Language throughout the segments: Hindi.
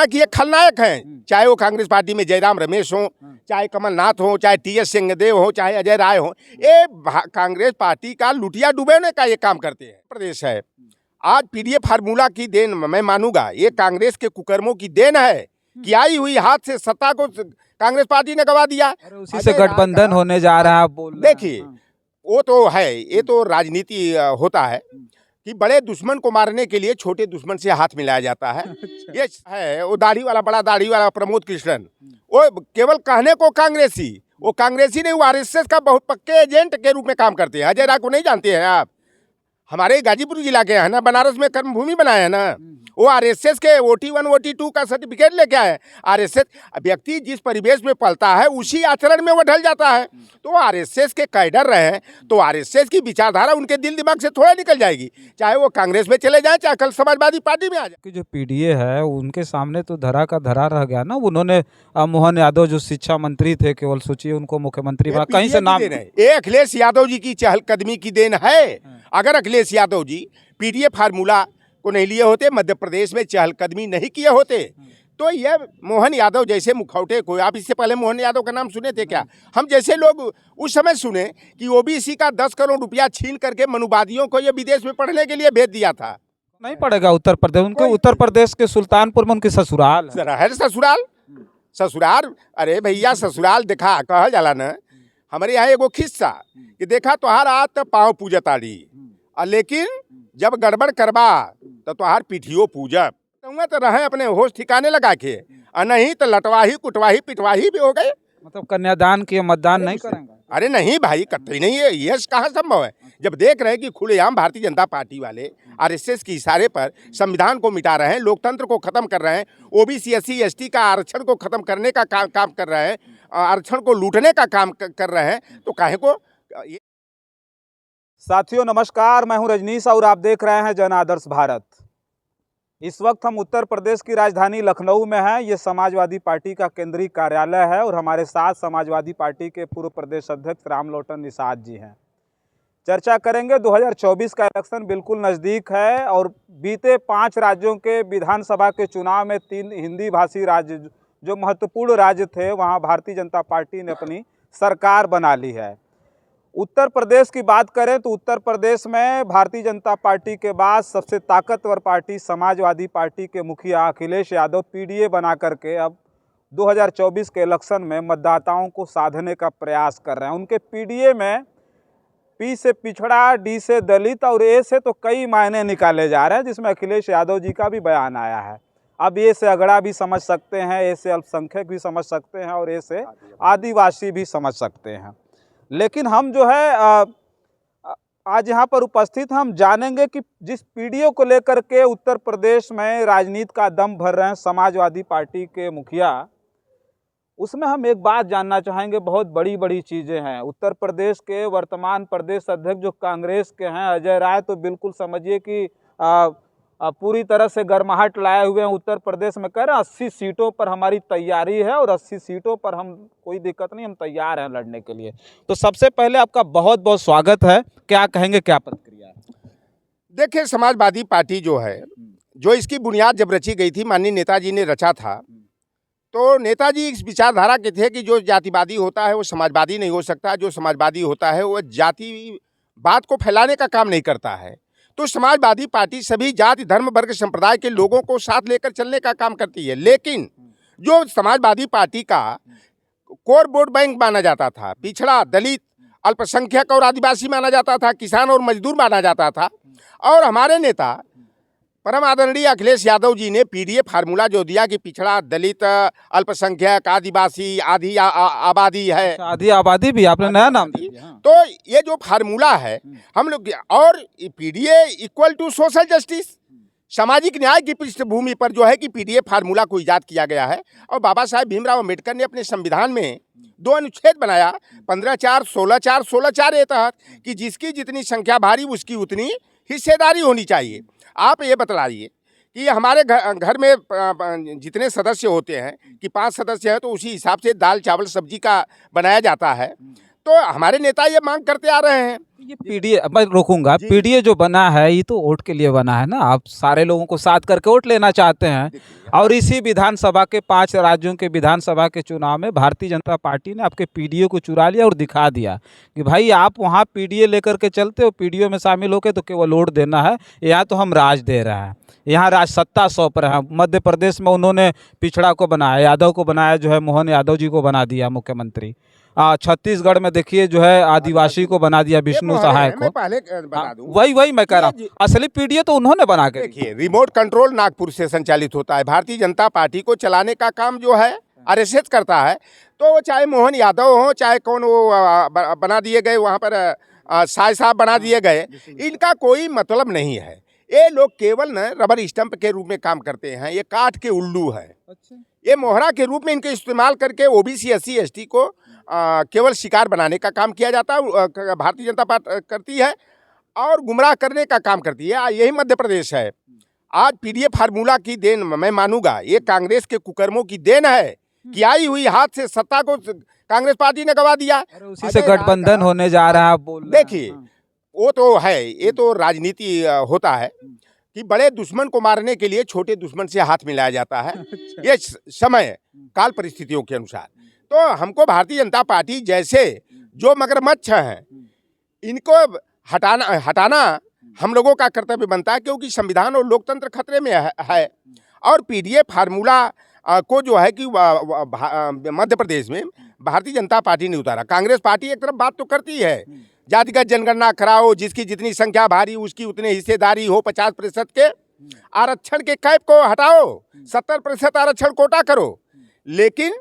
ना कि ये खलनायक हैं, चाहे वो कांग्रेस पार्टी में जयराम रमेश हो, चाहे कमलनाथ हो, चाहे टी.एस. सिंहदेव हो, चाहे अजय राय हो, ये कांग्रेस पार्टी का लुटिया डुबोने का ये काम करते हैं। प्रदेश है आज पीडीए फार्मूला की देन मैं मानूंगा, ये कांग्रेस के कुकर्मों की देन है कि आई हुई हाथ से सत्ता को कांग्रेस पार्टी ने गवा दिया। उसी से गठबंधन होने जा रहा है, आप बोल रहे हैं। देखिए वो तो है, ये तो राजनीति होता है कि बड़े दुश्मन को मारने के लिए छोटे दुश्मन से हाथ मिलाया जाता है। ये है वो दाढ़ी वाला, बड़ा दाढ़ी वाला प्रमोद कृष्णन, वो केवल कहने को कांग्रेसी, वो कांग्रेसी नहीं, वो आरएसएस का बहुत पक्के एजेंट के रूप में काम करते हैं। अजय राय को नहीं जानते हैं आप? हमारे गाजीपुर जिला के हैं ना, बनारस में कर्मभूमि बनाया है ना, वो आरएसएस के OT1 OT2 का सर्टिफिकेट लेके आए। आरएसएस व्यक्ति जिस परिवेश में पलता है उसी आचरण में वो ढल जाता है। तो आरएसएस के कैडर रहे तो आरएसएस की विचारधारा उनके दिल दिमाग से थोड़ा निकल जाएगी, चाहे वो कांग्रेस में चले जाए, चाहे कल समाजवादी पार्टी में आ जाए। कि जो पीडीए है उनके सामने तो धरा का धरा रह गया ना। उन्होंने मोहन यादव जो शिक्षा मंत्री थे, केवल सोचिए उनको मुख्यमंत्री बना, कहीं से नाम ये अखिलेश यादव जी की चहलकदमी की देन है। अगर अखिलेश यादव जी पीडीए फार्मूला को नहीं लिए होते, मध्य प्रदेश में चहलकदमी नहीं किए होते, तो ये मोहन यादव जैसे मुखौटे को, आप इससे पहले मोहन यादव का नाम सुने थे क्या? हम जैसे लोग उस समय सुने कि ओबीसी का 10 करोड़ रुपया छीन करके मनुवादियों को ये विदेश में पढ़ने के लिए भेज दिया था। नहीं पड़ेगा उत्तर प्रदेश, उनके उत्तर प्रदेश के सुल्तानपुर में उनकी ससुराल है। ससुराल ससुराल, अरे भैया ससुराल देखा कहा जाला न। हमारे यहाँ एगो खिस्सा कि देखा तोहार आज तो पाँव पूजताड़ी, लेकिन जब गड़बड़ करबा तो तोहार पीठियो पूजब। तो रहे अपने होश ठिकाने लगा के, नहीं तो लटवाही कुटवाही पिटवाही भी हो गए। मतलब कन्यादान किए मतदान नहीं करेंगे? अरे नहीं भाई, कतई नहीं है, ये कहाँ संभव है? जब देख रहे हैं कि खुलेआम भारतीय जनता पार्टी वाले आरएसएस के इशारे पर संविधान को मिटा रहे हैं, लोकतंत्र को खत्म कर रहे हैं, ओबीसी SC ST का आरक्षण को खत्म करने का काम कर रहे हैं, आरक्षण को लूटने का काम कर रहे हैं, तो काहे को साथियों नमस्कार, मैं हूं रजनीश और आप देख रहे हैं जन आदर्श भारत। इस वक्त हम उत्तर प्रदेश की राजधानी लखनऊ में हैं। ये समाजवादी पार्टी का केंद्रीय कार्यालय है और हमारे साथ समाजवादी पार्टी के पूर्व प्रदेश अध्यक्ष रामलोटन निषाद जी हैं। चर्चा करेंगे, 2024 का इलेक्शन बिल्कुल नज़दीक है और बीते 5 राज्यों के विधानसभा के चुनाव में 3 हिंदी भाषी राज्य जो महत्वपूर्ण राज्य थे, वहाँ भारतीय जनता पार्टी ने अपनी सरकार बना ली है। उत्तर प्रदेश की बात करें तो उत्तर प्रदेश में भारतीय जनता पार्टी के बाद सबसे ताकतवर पार्टी समाजवादी पार्टी के मुखिया अखिलेश यादव पीडीए बना करके अब 2024 के इलेक्शन में मतदाताओं को साधने का प्रयास कर रहे हैं। उनके पीडीए में पी से पिछड़ा, डी से दलित और ए से तो कई मायने निकाले जा रहे हैं, जिसमें अखिलेश यादव जी का भी बयान आया है। अब ए से अगड़ा भी समझ सकते हैं, ए से अल्पसंख्यक भी समझ सकते हैं और ए से आदिवासी भी समझ सकते हैं। लेकिन हम जो है आज यहाँ पर उपस्थित हम जानेंगे कि जिस पीडीओ को लेकर के उत्तर प्रदेश में राजनीति का दम भर रहे हैं समाजवादी पार्टी के मुखिया, उसमें हम एक बात जानना चाहेंगे। बहुत बड़ी बड़ी चीज़ें हैं। उत्तर प्रदेश के वर्तमान प्रदेश अध्यक्ष जो कांग्रेस के हैं अजय राय, तो बिल्कुल समझिए कि पूरी तरह से गर्माहट लाए हुए हैं। उत्तर प्रदेश में कह रहे हैं 80 सीटों पर हमारी तैयारी है और 80 सीटों पर हम कोई दिक्कत नहीं, हम तैयार हैं लड़ने के लिए। तो सबसे पहले आपका बहुत बहुत स्वागत है। क्या कहेंगे, क्या प्रतिक्रिया है? देखिए, समाजवादी पार्टी जो है, जो इसकी बुनियाद जब रची गई थी, माननीय नेताजी ने रचा था, तो नेताजी इस विचारधारा के थे कि जो जातिवादी होता है वो समाजवादी नहीं हो सकता, जो समाजवादी होता है वो जातिवाद को फैलाने का काम नहीं करता है। तो समाजवादी पार्टी सभी जाति धर्म वर्ग संप्रदाय के लोगों को साथ लेकर चलने का काम करती है। लेकिन जो समाजवादी पार्टी का कोर वोट बैंक माना जाता था, पिछड़ा, दलित, अल्पसंख्यक और आदिवासी माना जाता था, किसान और मजदूर माना जाता था, और हमारे नेता परम आदरणीय अखिलेश यादव जी ने पीडीए फार्मूला जो दिया कि पिछड़ा, दलित, अल्पसंख्यक, आदिवासी, आधी आबादी है, आधी आबादी भी आपने नया नाम दिया। तो ये जो फार्मूला है हम लोग, और PDA equal to social justice, सामाजिक न्याय की पृष्ठभूमि पर जो है कि पीडीए फार्मूला को इजाद किया गया है। और बाबा साहेब भीमराव अम्बेडकर ने अपने संविधान में 2 अनुच्छेद बनाया, 15(4), 16(4), 16(4) के तहत कि जिसकी जितनी संख्या भारी उसकी उतनी हिस्सेदारी होनी चाहिए। आप ये बतलाइए कि हमारे घर में जितने सदस्य होते हैं कि 5 सदस्य हैं, तो उसी हिसाब से दाल चावल सब्जी का बनाया जाता है। तो हमारे नेता ये मांग करते आ रहे हैं ये पीडीए मैं रोकूंगा। जी। पीडीए जो बना है ये तो वोट के लिए बना है ना, आप सारे लोगों को साथ करके वोट लेना चाहते हैं। देखिए, और इसी विधानसभा के 5 राज्यों के विधानसभा के चुनाव में भारतीय जनता पार्टी ने आपके पीडीए को चुरा लिया और दिखा दिया कि भाई आप वहाँ पीडीए लेकर के चलते हो, पीडीए में शामिल होके तो केवल वोट देना है, यहाँ तो हम राज दे रहे हैं, यहाँ राज सत्ता सौंप रहे हैं। मध्य प्रदेश में उन्होंने पिछड़ा को बनाया, यादव को बनाया, जो है मोहन यादव जी को बना दिया मुख्यमंत्री। छत्तीसगढ़ में देखिए जो है आदिवासी को बना दिया, ये विष्णु मोहरे सहाय हैं, मैं को। पहले बता दूं। वही मैं कह रहा ये हूँ, असली पीडीए तो उन्होंने बना के देखिए, रिमोट कंट्रोल नागपुर से संचालित होता है। भारतीय जनता पार्टी को चलाने का काम जो है आरएसएस करता है। तो वो चाहे मोहन यादव हो, चाहे कौन वो बना दिए गए वहाँ पर साय साहब बना दिए गए, इनका कोई मतलब नहीं है। ये लोग केवल न रबर स्टंप के रूप में काम करते हैं। ये काठ के उल्लू है। ये मोहरा के रूप में इनको इस्तेमाल करके ओबीसी एससी एसटी को केवल शिकार बनाने का काम किया जाता है। भारतीय जनता पार्टी करती है और गुमराह करने का काम करती है। यही मध्य प्रदेश है। आज पीडीए फार्मूला की देन मैं मानूंगा, ये कांग्रेस के कुकर्मों की देन है कि आई हुई हाथ से सत्ता को कांग्रेस पार्टी ने गवा दिया। उसी से गठबंधन होने जा रहा है, आप बोल रहे हैं। देखिए, वो तो है, ये तो राजनीति होता है कि बड़े दुश्मन को मारने के लिए छोटे दुश्मन से हाथ मिलाया जाता है। ये समय काल परिस्थितियों के अनुसार। तो हमको भारतीय जनता पार्टी जैसे जो मगरमच्छ हैं, इनको हटाना हम लोगों का कर्तव्य बनता है, क्योंकि संविधान और लोकतंत्र खतरे में है। और पीडीए फार्मूला को जो है कि मध्य प्रदेश में भारतीय जनता पार्टी ने उतारा। कांग्रेस पार्टी एक तरफ बात तो करती है, जातिगत जनगणना कराओ, जिसकी जितनी संख्या भारी उसकी उतनी हिस्सेदारी हो, 50% के आरक्षण के कैप को हटाओ, 70% आरक्षण कोटा करो। लेकिन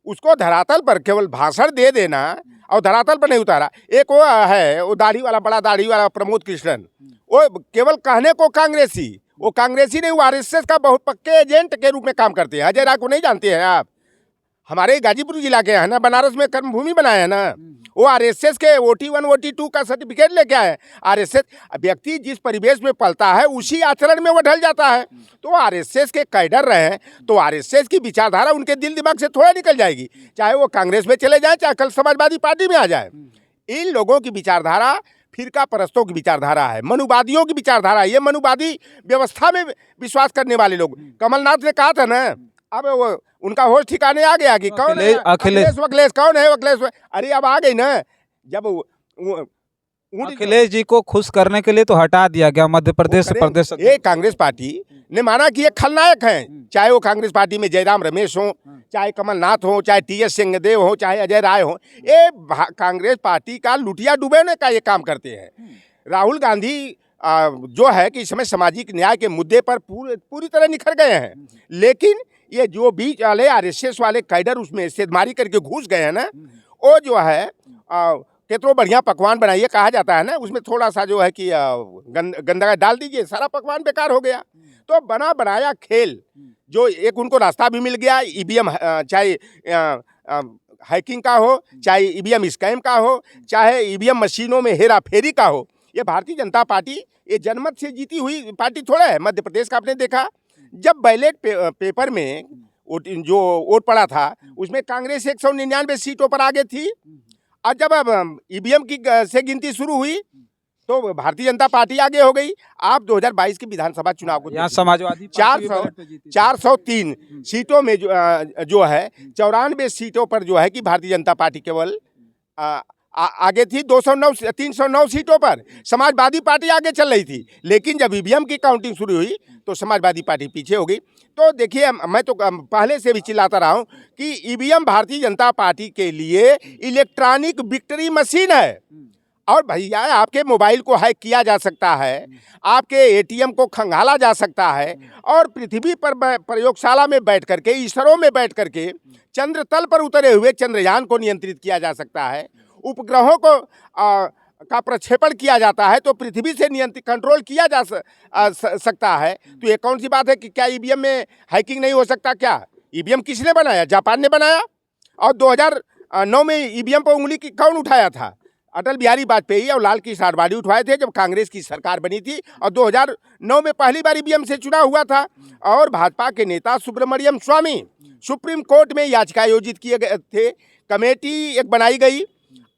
उसको धरातल पर केवल भाषण दे देना और धरातल पर नहीं उतारा। एक वो है, वो दाढ़ी वाला, बड़ा दाढ़ी वाला प्रमोद कृष्णन, वो केवल कहने को कांग्रेसी, वो कांग्रेसी नहीं, वो आरएसएस का बहुत पक्के एजेंट के रूप में काम करते हैं। अजय राय को नहीं जानते हैं आप? हमारे गाजीपुर जिला के हैं ना, बनारस में कर्मभूमि बनाया है ना, वो आरएसएस के OT1 OT2 का सर्टिफिकेट लेके आए। आरएसएस व्यक्ति जिस परिवेश में पलता है उसी आचरण में वो ढल जाता है। तो आरएसएस के कैडर रहे तो आरएसएस की विचारधारा उनके दिल दिमाग से थोड़ा निकल जाएगी, चाहे वो कांग्रेस में चले जाए, चाहे कल समाजवादी पार्टी में आ जाए। इन लोगों की विचारधारा फिरका परस्तों की विचारधारा है, मनुवादियों की विचारधारा है। ये मनुवादी व्यवस्था में विश्वास करने वाले लोग। कमलनाथ ने कहा था ना, अब वो उनका होश ठिकाने आ गया कि कौन है अखिलेश वखलेश, कौन है अखिलेश? अरे अब आ गई ना। जब अखिलेश जी को खुश करने के लिए तो हटा दिया गया मध्य प्रदेश प्रदेश। ये कांग्रेस पार्टी ने माना कि ये खलनायक हैं, चाहे वो कांग्रेस पार्टी में जयराम रमेश हो, चाहे कमलनाथ हो, चाहे TS सिंहदेव हो, चाहे अजय राय हो। ये कांग्रेस पार्टी का लुटिया डुबोने का ये काम करते हैं। राहुल गांधी जो है कि इस समय सामाजिक न्याय के मुद्दे पर पूरी तरह निखर गए हैं। लेकिन ये जो बीच वाले आरएसएस वाले कैडर उसमें इस्तेमाल करके घुस गए हैं ना, वो जो है कितनो बढ़िया पकवान बनाइए कहा जाता है ना, उसमें थोड़ा सा जो है कि गंदगा डाल दीजिए, सारा पकवान बेकार हो गया। तो बना बनाया खेल, जो एक उनको रास्ता भी मिल गया, ईवीएम चाहे हैकिंग का हो, चाहे ईवीएम स्कैम का हो, चाहे ईवीएम मशीनों में हेरा फेरी का हो। ये भारतीय जनता पार्टी ये जनमत से जीती हुई पार्टी थोड़ा है। मध्य प्रदेश का आपने देखा, जब बैलेट पेपर में जो वोट पड़ा था उसमें कांग्रेस 199 सीटों पर आगे थी, और जब ईवीएम की से गिनती शुरू हुई तो भारतीय जनता पार्टी आगे हो गई। आप 2022 के विधानसभा चुनाव को यहाँ समाजवादी 403 सीटों में जो है 94 सीटों पर जो है कि भारतीय जनता पार्टी केवल आगे थी। 309 सीटों पर समाजवादी पार्टी आगे चल रही थी, लेकिन जब ईवीएम की काउंटिंग शुरू हुई तो समाजवादी पार्टी पीछे हो गई। तो देखिए, मैं तो पहले से भी चिल्लाता रहा हूं कि ईवीएम भारतीय जनता पार्टी के लिए इलेक्ट्रॉनिक विक्ट्री मशीन है। और भैया, आपके मोबाइल को हैक किया जा सकता है, आपके एटीएम को खंगाला जा सकता है, और पृथ्वी पर प्रयोगशाला में बैठ करके, इसरो में बैठ करके चंद्र तल पर उतरे हुए चंद्रयान को नियंत्रित किया जा सकता है, उपग्रहों को का प्रक्षेपण किया जाता है, तो पृथ्वी से नियंत्रित कंट्रोल किया जा सकता है। तो ये कौन सी बात है कि क्या ईवीएम में हैकिंग नहीं हो सकता? क्या ईवीएम किसने बनाया? जापान ने बनाया। और 2009 में ईवीएम पर उंगली की कौन उठाया था? अटल बिहारी वाजपेयी और लाल कृष्ण आडवाणी उठवाए थे, जब कांग्रेस की सरकार बनी थी। और 2009 में पहली बार ईवीएम से चुनाव हुआ था। और भाजपा के नेता सुब्रमण्यम स्वामी सुप्रीम कोर्ट में याचिका आयोजित किए गए थे, कमेटी एक बनाई गई,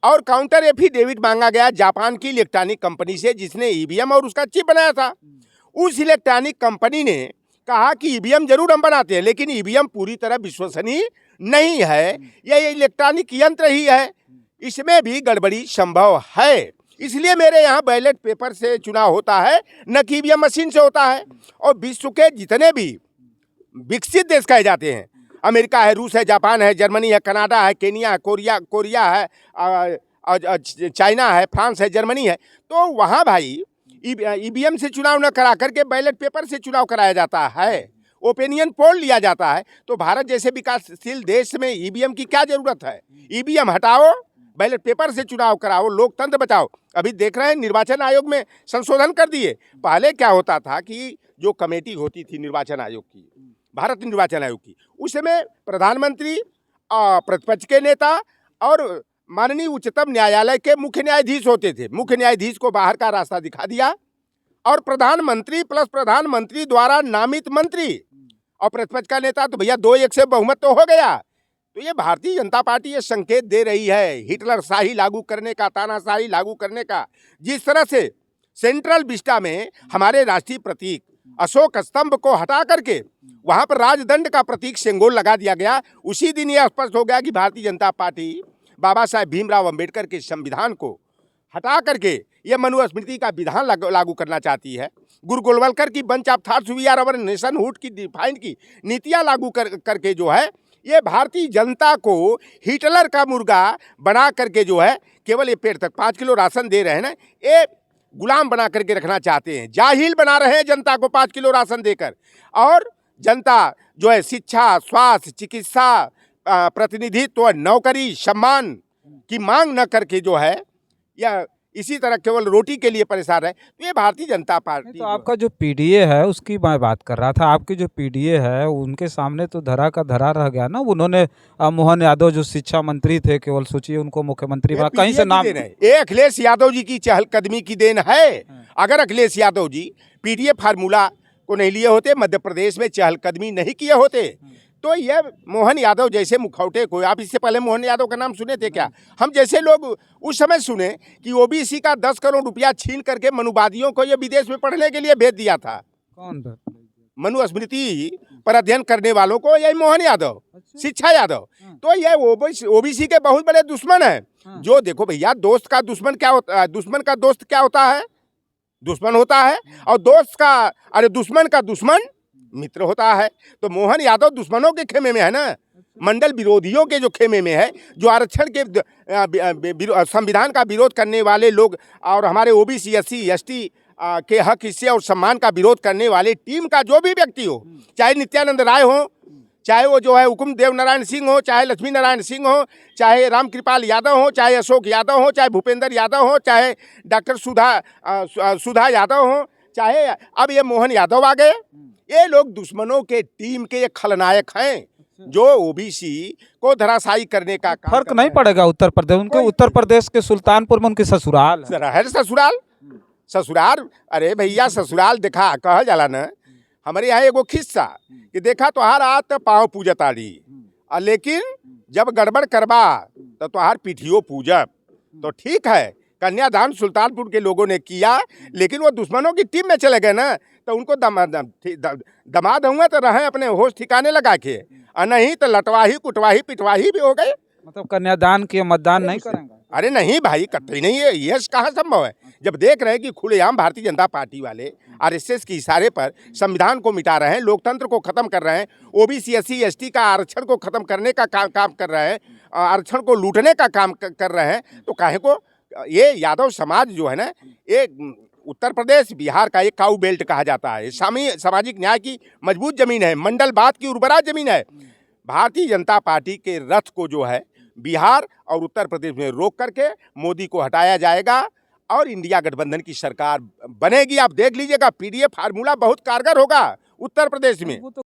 और काउंटर एफिडेविट मांगा गया जापान की इलेक्ट्रॉनिक कंपनी से जिसने ईवीएम और उसका चिप बनाया था। उस इलेक्ट्रॉनिक कंपनी ने कहा कि ईवीएम जरूर हम बनाते हैं लेकिन ईवीएम पूरी तरह विश्वसनीय नहीं है, यह इलेक्ट्रॉनिक यंत्र ही है, इसमें भी गड़बड़ी संभव है। इसलिए मेरे यहाँ बैलेट पेपर से चुनाव होता है, न कि ईवीएम मशीन से होता है। और विश्व के जितने भी विकसित देश कहे जाते हैं, अमेरिका है, रूस है, जापान है, जर्मनी है, कनाडा है, केनिया है, कोरिया है, चाइना है, फ्रांस है, जर्मनी है, तो वहाँ भाई ईवीएम से चुनाव न करा करके बैलेट पेपर से चुनाव कराया जाता है, ओपिनियन पोल लिया जाता है। तो भारत जैसे विकासशील देश में ईवीएम की क्या जरूरत है? ईवीएम हटाओ, बैलेट पेपर से चुनाव कराओ, लोकतंत्र बचाओ। अभी देख रहे हैं निर्वाचन आयोग में संशोधन कर दिए। पहले क्या होता था कि जो कमेटी होती थी निर्वाचन आयोग की, भारत निर्वाचन आयोग की, उसमें प्रधानमंत्री, प्रतिपक्ष के नेता और माननीय उच्चतम न्यायालय के मुख्य न्यायाधीश होते थे। मुख्य न्यायाधीश को बाहर का रास्ता दिखा दिया और प्रधानमंत्री प्लस प्रधानमंत्री द्वारा नामित मंत्री और प्रतिपक्ष का नेता, तो भैया 2-1 से बहुमत तो हो गया। तो ये भारतीय जनता पार्टी ये संकेत दे रही है हिटलर शाही लागू करने का, तानाशाही लागू करने का। जिस तरह से सेंट्रल विस्टा में हमारे राष्ट्रीय प्रतीक अशोक स्तंभ को हटा करके वहां पर राजदंड का प्रतीक सिंगोल लगा दिया गया, उसी दिन यह स्पष्ट हो गया कि भारतीय जनता पार्टी बाबा साहेब भीमराव अंबेडकर के संविधान को हटा करके यह मनुस्मृति का विधान लागू करना चाहती है। गुरु गोलवलकर की bunch of thoughts we are our nationhood की डिफाइन की नीतियां लागू करके जो है ये भारतीय जनता को हिटलर का मुर्गा बना करके जो है केवल ये पेट तक 5 किलो राशन दे रहे हैं ना, ये गुलाम बना करके रखना चाहते हैं, जाहिल बना रहे हैं जनता को 5 किलो राशन देकर। और जनता जो है शिक्षा, स्वास्थ्य, चिकित्सा, प्रतिनिधित्व, नौकरी, सम्मान की मांग न करके जो है या इसी तरह केवल रोटी के लिए परेशान है। तो ये भारतीय जनता पार्टी। तो आपका जो पीडीए है उसकी मैं बात कर रहा था। आपकी जो पीडीए है उनके सामने तो धरा का धरा रह गया ना। उन्होंने मोहन यादव जो शिक्षा मंत्री थे, केवल सोचिए उनको मुख्यमंत्री बना, कहीं से नाम ये अखिलेश यादव जी की चहलकदमी की देन है। अगर अखिलेश यादव जी पीडीए फार्मूला को नहीं लिए होते, मध्य प्रदेश में चहलकदमी नहीं किए होते, तो ये मोहन यादव जैसे मुखौटे को, आप इससे पहले मोहन यादव का नाम सुने थे क्या? हम जैसे लोग उस समय सुने कि ओबीसी का 10 करोड़ रुपया छीन करके मनुवादियों को ये विदेश में पढ़ने के लिए भेज दिया था। कौन था? मनुस्मृति पर अध्ययन करने वालों को यही मोहन यादव, शिक्षा यादव। तो ये ओबीसी के बहुत बड़े दुश्मन है। जो देखो भैया, दोस्त का दुश्मन क्या होता है? दुश्मन का दोस्त क्या होता है? दुश्मन होता है। और दोस्त का, अरे दुश्मन का दुश्मन मित्र होता है। तो मोहन यादव दुश्मनों के खेमे में है ना, मंडल विरोधियों के जो खेमे में है, जो आरक्षण के संविधान का विरोध करने वाले लोग और हमारे ओबीसी, एससी, एसटी के हक, हिस्से और सम्मान का विरोध करने वाले टीम का जो भी व्यक्ति हो, चाहे नित्यानंद राय हो, चाहे वो जो है हुकुम देव नारायण सिंह हो, चाहे लक्ष्मी नारायण सिंह हो, चाहे रामकृपाल यादव हो, चाहे अशोक यादव हो, चाहे भूपेंद्र यादव हो, चाहे डॉक्टर सुधा यादव हो, चाहे अब ये मोहन यादव आ गए, ये लोग दुश्मनों के टीम के ये खलनायक हैं जो ओबीसी को धराशायी करने का काम। फर्क नहीं पड़ेगा उत्तर प्रदेश, उनके उत्तर प्रदेश के सुल्तानपुर में उनकी ससुराल है। ससुराल, अरे भैया ससुराल देखा कहा जाला ना, हमारे यहाँ एगो खिस्सा कि देखा तोहार आत पाँव पूजताड़ी, लेकिन जब गड़बड़ करबा तो तोहार पीठियो पूजब। तो ठीक है, कन्यादान सुल्तानपुर के लोगों ने किया, लेकिन वो दुश्मनों की टीम में चले गए ना, तो उनको दमाद होंगे तो रहे अपने होश ठिकाने लगा के, और नहीं तो लटवाही कुटवाही पिटवाही भी हो गए। मतलब कन्यादान किए मतदान नहीं करेंगे? अरे नहीं भाई, कतई नहीं है, यह कहाँ संभव है? जब देख रहे हैं कि खुलेआम भारतीय जनता पार्टी वाले आरएसएस के इशारे पर संविधान को मिटा रहे हैं, लोकतंत्र को खत्म कर रहे हैं, ओबीसी, एससी, एसटी का आरक्षण को खत्म करने का काम कर रहे हैं, आरक्षण को लूटने का काम कर रहे हैं, तो काहे को ये यादव समाज जो है ना, ये उत्तर प्रदेश बिहार का एक काऊ बेल्ट कहा जाता है, सामाजिक न्याय की मजबूत जमीन है, मंडलवाद की उर्वरा जमीन है। भारतीय जनता पार्टी के रथ को जो है बिहार और उत्तर प्रदेश में रोक करके मोदी को हटाया जाएगा और इंडिया गठबंधन की सरकार बनेगी। आप देख लीजिएगा, पीडीए फार्मूला बहुत कारगर होगा उत्तर प्रदेश में।